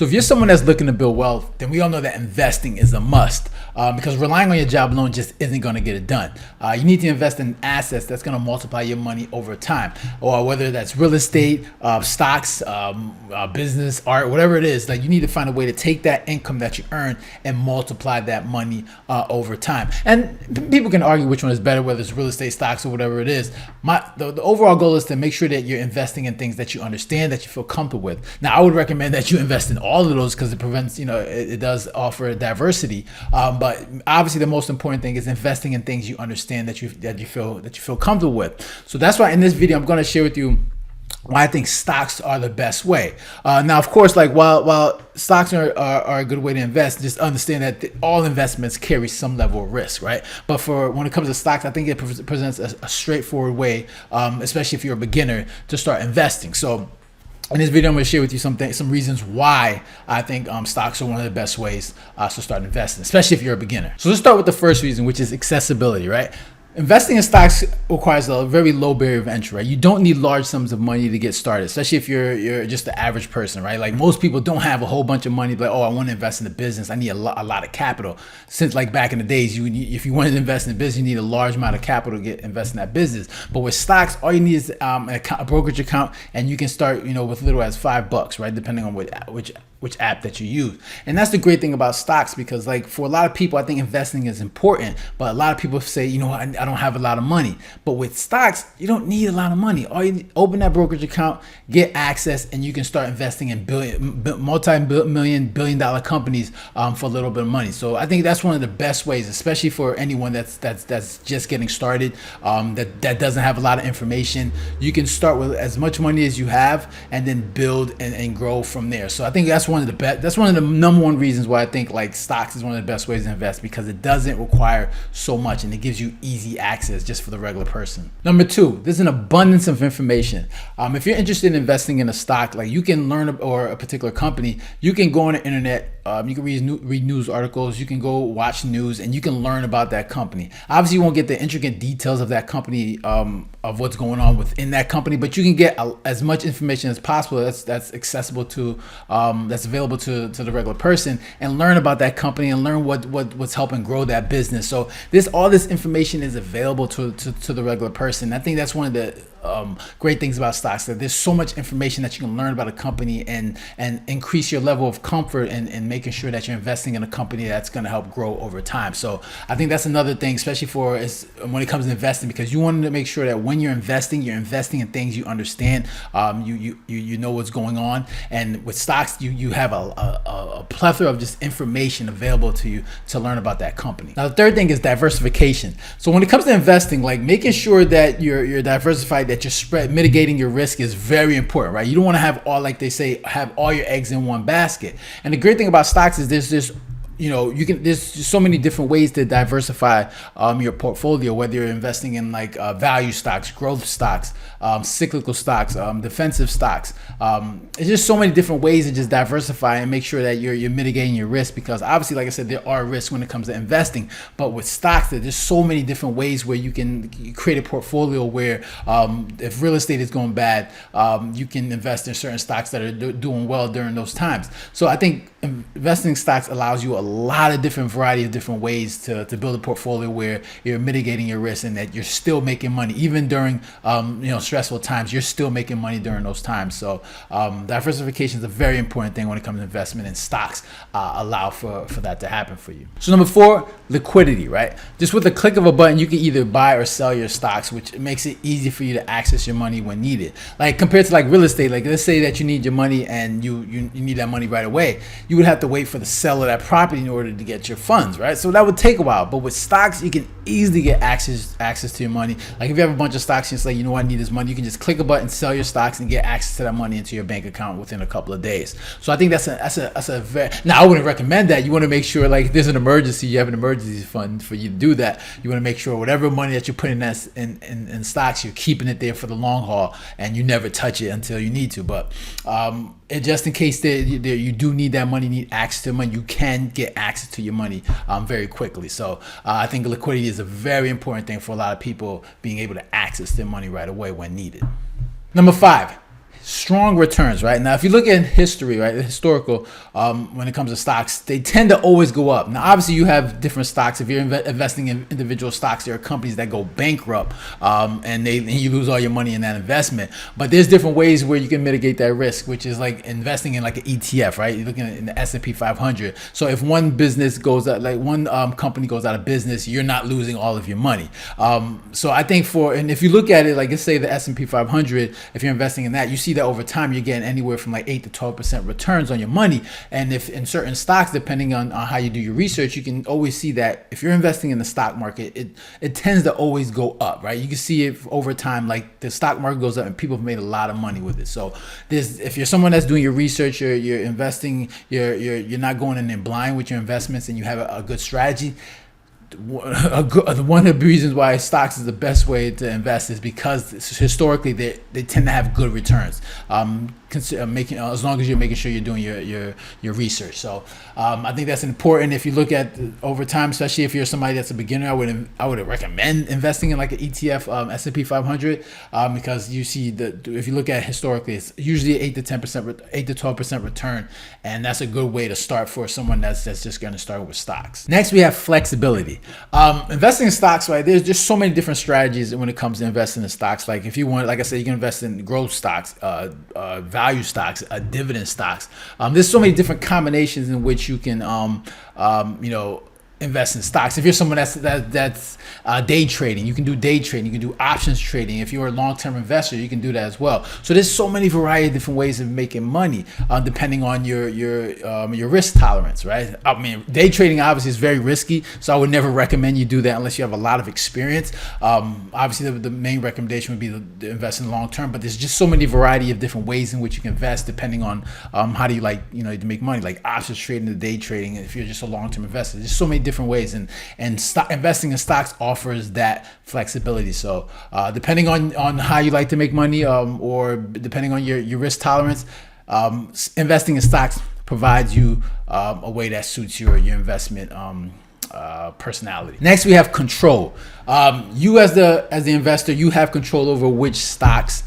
So if you're someone that's looking to build wealth, then we all know that investing is a must, because relying on your job alone just isn't going to get it done. You need to invest in assets that's going to multiply your money over time, or whether that's real estate, stocks, business, art, whatever it is. Like, you need to find a way to take that income that you earn and multiply that money over time. And people can argue which one is better, whether it's real estate, stocks, or whatever it is. The overall goal is to make sure that you're investing in things that you understand, that you feel comfortable with. Now, I would recommend that you invest in all of those, because it prevents, it does offer diversity. But obviously, the most important thing is investing in things you understand, that you feel comfortable with. So that's why in this video, I'm going to share with you why I think stocks are the best way. Now, of course, like while stocks are a good way to invest, just understand that all investments carry some level of risk, right? But when it comes to stocks, I think it presents a straightforward way, especially if you're a beginner, to start investing. So in this video, I'm going to share with you some reasons why I think stocks are one of the best ways to start investing, especially if you're a beginner. So let's start with the first reason, which is accessibility, right? Investing in stocks requires a very low barrier of entry, right? You don't need large sums of money to get started, especially if you're just the average person, right? Like, most people don't have a whole bunch of money, like, oh, I want to invest in the business, I need a lot of capital. Since like back in the days, if you wanted to invest in a business, you need a large amount of capital to invest in that business. But with stocks, all you need is a brokerage account, and you can start, with little as $5, right? Depending on which app that you use. And that's the great thing about stocks, because like, for a lot of people, I think investing is important, but a lot of people say, I don't have a lot of money. But with stocks, you don't need a lot of money. All you need, open that brokerage account, get access, and you can start investing in multi-million, billion-dollar companies for a little bit of money. So I think that's one of the best ways, especially for anyone that's just getting started, that doesn't have a lot of information. You can start with as much money as you have, and then build and grow from there. So I think that's one of the number one reasons why I think like stocks is one of the best ways to invest, because it doesn't require so much, and it gives you easy access just for the regular person. Number two, there's an abundance of information. If you're interested in investing in a stock, like, you can learn, or a particular company, you can go on the internet, you can read news articles, you can go watch news, and you can learn about that company. Obviously, you won't get the intricate details of that company, of what's going on within that company, but you can get as much information as possible that's accessible to, that's available to the regular person, and learn about that company, and learn what's helping grow that business. So all this information is available to the regular person. I think that's one of the great things about stocks, that there's so much information that you can learn about a company, and increase your level of comfort and making sure that you're investing in a company that's going to help grow over time. So I think that's another thing, especially when it comes to investing, because you want to make sure that when you're investing in things you understand, you know what's going on. And with stocks, you have a plethora of just information available to you to learn about that company. Now, the third thing is diversification. So when it comes to investing, like, making sure that you're diversified, that you're mitigating your risk is very important, right? You don't want to have have all your eggs in one basket. And the great thing about stocks is there's just so many different ways to diversify your portfolio, whether you're investing in like value stocks, growth stocks, cyclical stocks, defensive stocks. It's just so many different ways to just diversify and make sure that you're mitigating your risk, because obviously, like I said, there are risks when it comes to investing. But with stocks, there's so many different ways where you can create a portfolio where, if real estate is going bad, you can invest in certain stocks that are doing well during those times. So I think investing in stocks allows you a lot of variety of different ways to build a portfolio where you're mitigating your risk, and that you're still making money even during stressful times. You're still making money during those times. So diversification is a very important thing when it comes to investment, and stocks allow for that to happen for you. So number four, liquidity, right? Just with the click of a button, you can either buy or sell your stocks, which makes it easy for you to access your money when needed. Like, compared to like real estate, like, let's say that you need your money and you need that money right away, you would have to wait for the sale of that property in order to get your funds, right? So that would take a while. But with stocks, you can easily get access to your money. Like, if you have a bunch of stocks, and it's like, I need this money, you can just click a button, sell your stocks, and get access to that money into your bank account within a couple of days. So I think that's a very, now I wouldn't recommend that. You want to make sure, like, if there's an emergency, you have an emergency fund for you to do that. You want to make sure whatever money that you're putting in stocks, you're keeping it there for the long haul, and you never touch it until you need to. But just in case you do need that money, need access to money, you can get access to your money very quickly. So I think liquidity is a very important thing for a lot of people, being able to access their money right away when needed. Number five, strong returns, right? Now, if you look at history, right, the historical, when it comes to stocks, they tend to always go up. Now, obviously, you have different stocks. If you're investing in individual stocks, there are companies that go bankrupt, and you lose all your money in that investment. But there's different ways where you can mitigate that risk, which is like investing in like an ETF, right? You're looking at in the S&P 500. So if one business goes out, like one company goes out of business, you're not losing all of your money. So I think and if you look at it, like let's say the S&P 500, if you're investing in that, you see that over time you're getting anywhere from like 8 to 12% returns on your money. And if in certain stocks, depending on how you do your research, you can always see that if you're investing in the stock market, it tends to always go up, right? You can see it over time, like the stock market goes up and people have made a lot of money with it. So if you're someone that's doing your research, you're investing, you're not going in blind with your investments, and you have a good strategy. One of the reasons why stocks is the best way to invest is because historically they tend to have good returns. Making as long as you're making sure you're doing your research. So I think that's important. If you look at over time, especially if you're somebody that's a beginner, I would recommend investing in like an ETF, S&P 500, because you see if you look at historically, it's usually 8 to 12% return, and that's a good way to start for someone that's just going to start with stocks. Next, we have flexibility. Investing in stocks, right? There's just so many different strategies when it comes to investing in stocks. Like if you want, like I said, you can invest in growth stocks, value stocks, dividend stocks. There's so many different combinations in which you can, invest in stocks. If you're someone that's day trading, you can do day trading. You can do options trading. If you're a long-term investor, you can do that as well. So there's so many variety of different ways of making money, depending on your risk tolerance, right? I mean, day trading obviously is very risky, so I would never recommend you do that unless you have a lot of experience. Obviously, the main recommendation would be to invest in long term, but there's just so many variety of different ways in which you can invest, depending on how do you like to make money, like options trading, the day trading. If you're just a long-term investor, there's so many different ways, and investing in stocks offers that flexibility. So depending on how you like to make money, or depending on your risk tolerance, investing in stocks provides you a way that suits your investment personality. Next, we have control. You as the investor, you have control over which stocks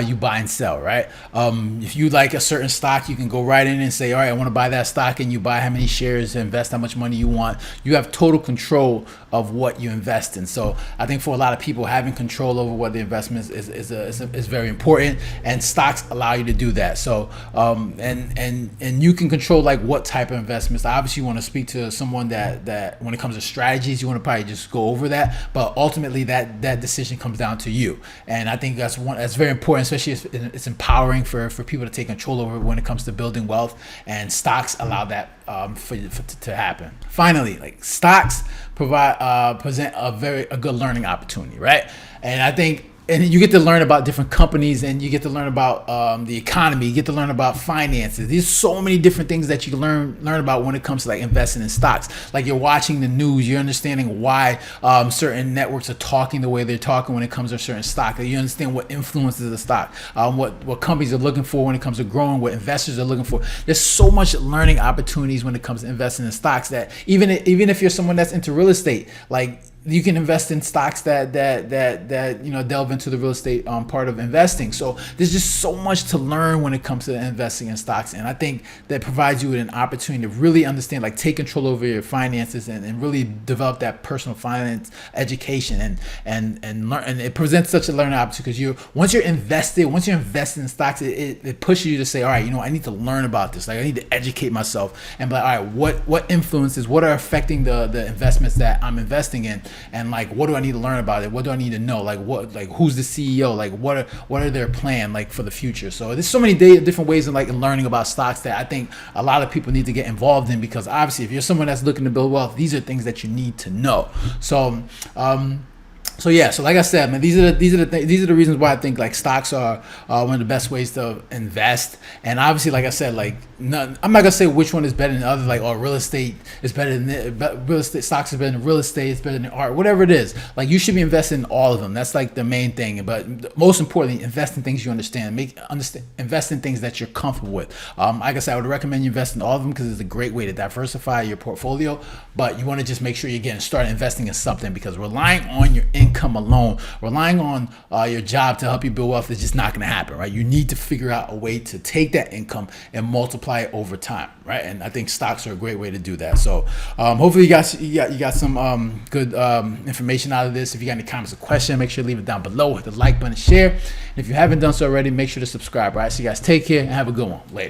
you buy and sell, right? If you like a certain stock, you can go right in and say, all right, I want to buy that stock, and you buy how many shares, invest how much money you want. You have total control of what you invest in. So I think for a lot of people, having control over what the investment is very important, and stocks allow you to do that. So and you can control like what type of investments. Obviously, you want to speak to someone that when it comes to strategies, you want to probably just go over that, but ultimately that decision comes down to you. And I think that's very important, especially if it's empowering for people to take control over when it comes to building wealth, and stocks allow that to happen. Finally, like stocks present a good learning opportunity, right? And I think and you get to learn about different companies, and you get to learn about the economy. You get to learn about finances. There's so many different things that you learn about when it comes to like investing in stocks. Like you're watching the news, you're understanding why certain networks are talking the way they're talking when it comes to a certain stock. You understand what influences the stock, what companies are looking for when it comes to growing, what investors are looking for. There's so much learning opportunities when it comes to investing in stocks that even if you're someone that's into real estate, like you can invest in stocks that delve into the real estate part of investing. So there's just so much to learn when it comes to investing in stocks, and I think that provides you with an opportunity to really understand, like take control over your finances and really develop that personal finance education and learn. And it presents such a learning opportunity because once you're invested in stocks, it pushes you to say, all right, I need to learn about this. Like I need to educate myself and be like, all right, what influences, what are affecting the investments that I'm investing in. And like, what do I need to learn about it? What do I need to know? Like who's the CEO? Like what are their plan like for the future? So there's so many different ways of like learning about stocks that I think a lot of people need to get involved in, because obviously if you're someone that's looking to build wealth, these are things that you need to know. So so like I said, man, these are the reasons why I think like stocks are one of the best ways to invest. And obviously, like I said, like I'm not gonna say which one is better than the other. Like, real estate is better than real estate. Stocks is better than real estate. It's better than art. Whatever it is, like you should be investing in all of them. That's like the main thing. But most importantly, invest in things you understand. Invest in things that you're comfortable with. Like I said, I would recommend you invest in all of them because it's a great way to diversify your portfolio. But you want to just make sure you're getting started investing in something, because relying on your income income alone, relying on your job to help you build wealth is just not going to happen, right? You need to figure out a way to take that income and multiply it over time, right? And I think stocks are a great way to do that. So hopefully you got some good information out of this. If you got any comments or questions, make sure to leave it down below. Hit the like button, share. And if you haven't done so already, make sure to subscribe, right? So you guys take care and have a good one. Later.